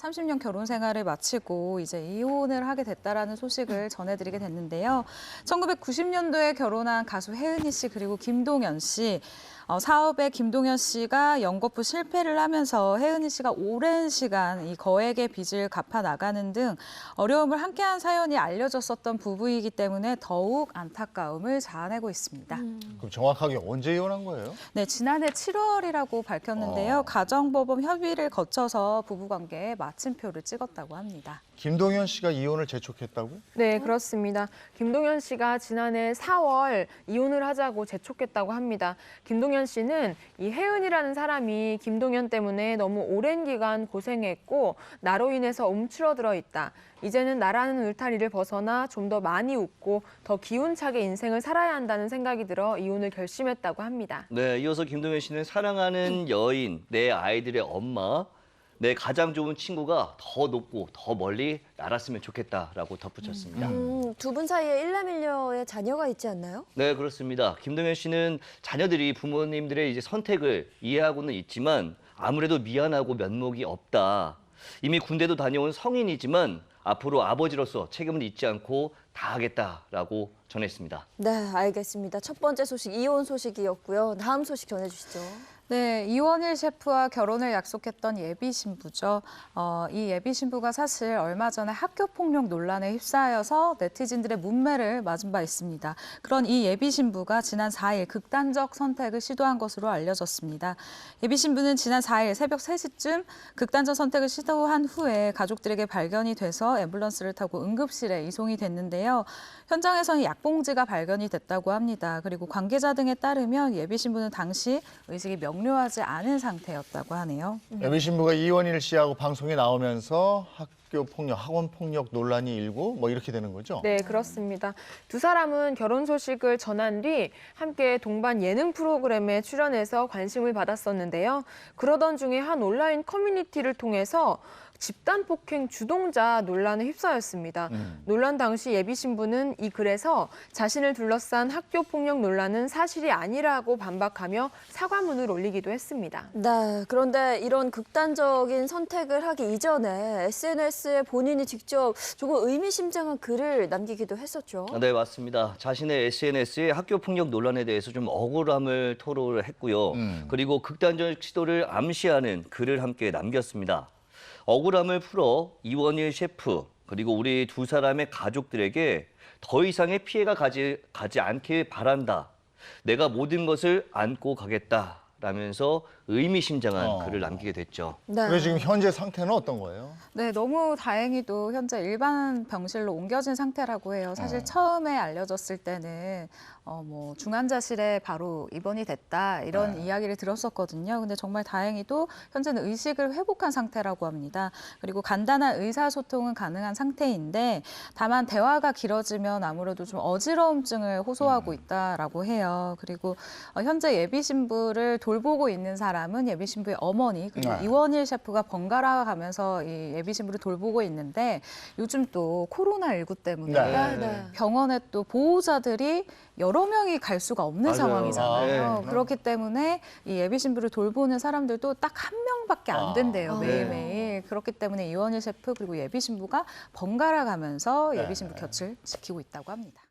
30년 결혼 생활을 마치고 이제 이혼을 하게 됐다라는 소식을 전해드리게 됐는데요. 1990년도에 결혼한 가수 혜은이 씨 그리고 김동현 씨. 사업에 김동현 씨가 연거푸 실패를 하면서 혜은이 씨가 오랜 시간 이 거액의 빚을 갚아 나가는 등 어려움을 함께한 사연이 알려졌었던 부부이기 때문에 더욱 안타까움을 자아내고 있습니다. 그럼 정확하게 언제 이혼한 거예요? 네, 지난해 7월이라고 밝혔는데요. 가정법원 협의를 거쳐서 부부관계에 마침표를 찍었다고 합니다. 김동현 씨가 이혼을 재촉했다고? 네, 그렇습니다. 김동현 씨가 지난해 4월 이혼을 하자고 재촉했다고 합니다. 김동현 씨는 이 혜은이라는 사람이 김동현 때문에 너무 오랜 기간 고생했고 나로 인해서 움츠러들어 있다. 이제는 나라는 울타리를 벗어나 좀 더 많이 웃고 더 기운차게 인생을 살아야 한다는 생각이 들어 이혼을 결심했다고 합니다. 네, 이어서 김동현 씨는 사랑하는 여인, 내 아이들의 엄마, 내 가장 좋은 친구가 더 높고 더 멀리 날았으면 좋겠다라고 덧붙였습니다. 두 분 사이에 일남일녀의 자녀가 있지 않나요? 네, 그렇습니다. 김동현 씨는 자녀들이 부모님들의 이제 선택을 이해하고는 있지만 아무래도 미안하고 면목이 없다. 이미 군대도 다녀온 성인이지만 앞으로 아버지로서 책임을 잊지 않고 다하겠다라고 전했습니다. 네, 알겠습니다. 첫 번째 소식, 이혼 소식이었고요. 다음 소식 전해주시죠. 네, 이원일 셰프와 결혼을 약속했던 예비 신부죠. 이 예비 신부가 사실 얼마 전에 학교 폭력 논란에 휩싸여서 네티즌들의 문매를 맞은 바 있습니다. 그런 이 예비 신부가 지난 4일 극단적 선택을 시도한 것으로 알려졌습니다. 예비 신부는 지난 4일 새벽 3시쯤 극단적 선택을 시도한 후에 가족들에게 발견이 돼서 앰뷸런스를 타고 응급실에 이송이 됐는데요. 현장에서는 약봉지가 발견이 됐다고 합니다. 그리고 관계자 등에 따르면 예비 신부는 당시 의식이 명료하지 않은 상태였다고 하네요. 예비 신부가 이원일 씨하고 방송에 나오면서 학교 폭력, 학원 폭력 논란이 일고 뭐 이렇게 되는 거죠? 네, 그렇습니다. 두 사람은 결혼 소식을 전한 뒤 함께 동반 예능 프로그램에 출연해서 관심을 받았었는데요. 그러던 중에 한 온라인 커뮤니티를 통해서 집단 폭행 주동자 논란에 휩싸였습니다. 논란 당시 예비 신부는 이 글에서 자신을 둘러싼 학교 폭력 논란은 사실이 아니라고 반박하며 사과문을 올리기도 했습니다. 네, 그런데 이런 극단적인 선택을 하기 이전에 SNS에 본인이 직접 조금 의미심장한 글을 남기기도 했었죠. 네, 맞습니다. 자신의 SNS에 학교 폭력 논란에 대해서 좀 억울함을 토로를 했고요. 그리고 극단적 시도를 암시하는 글을 함께 남겼습니다. 억울함을 풀어 이원일 셰프 그리고 우리 두 사람의 가족들에게 더 이상의 피해가 가지 않길 바란다. 내가 모든 것을 안고 가겠다. 라면서 의미심장한 글을 남기게 됐죠. 네. 그래 지금 현재 상태는 어떤 거예요? 네, 너무 다행히도 현재 일반 병실로 옮겨진 상태라고 해요. 사실 처음에 알려졌을 때는 뭐 중환자실에 바로 입원이 됐다 이런 이야기를 들었었거든요. 근데 정말 다행히도 현재는 의식을 회복한 상태라고 합니다. 그리고 간단한 의사소통은 가능한 상태인데 다만 대화가 길어지면 아무래도 좀 어지러움증을 호소하고 있다라고 해요. 그리고 현재 예비 신부를 돌보고 있는 사람은 예비 신부의 어머니 그리고 이원일 셰프가 번갈아 가면서 이 예비 신부를 돌보고 있는데 요즘 또 코로나19 때문에 병원에 또 보호자들이 여러 명이 갈 수가 없는 상황이잖아요. 그렇기 때문에 이 예비 신부를 돌보는 사람들도 딱 한 명밖에 안 된대요, 매일매일. 그렇기 때문에 이원일 셰프 그리고 예비 신부가 번갈아 가면서 예비 신부 곁을 지키고 있다고 합니다.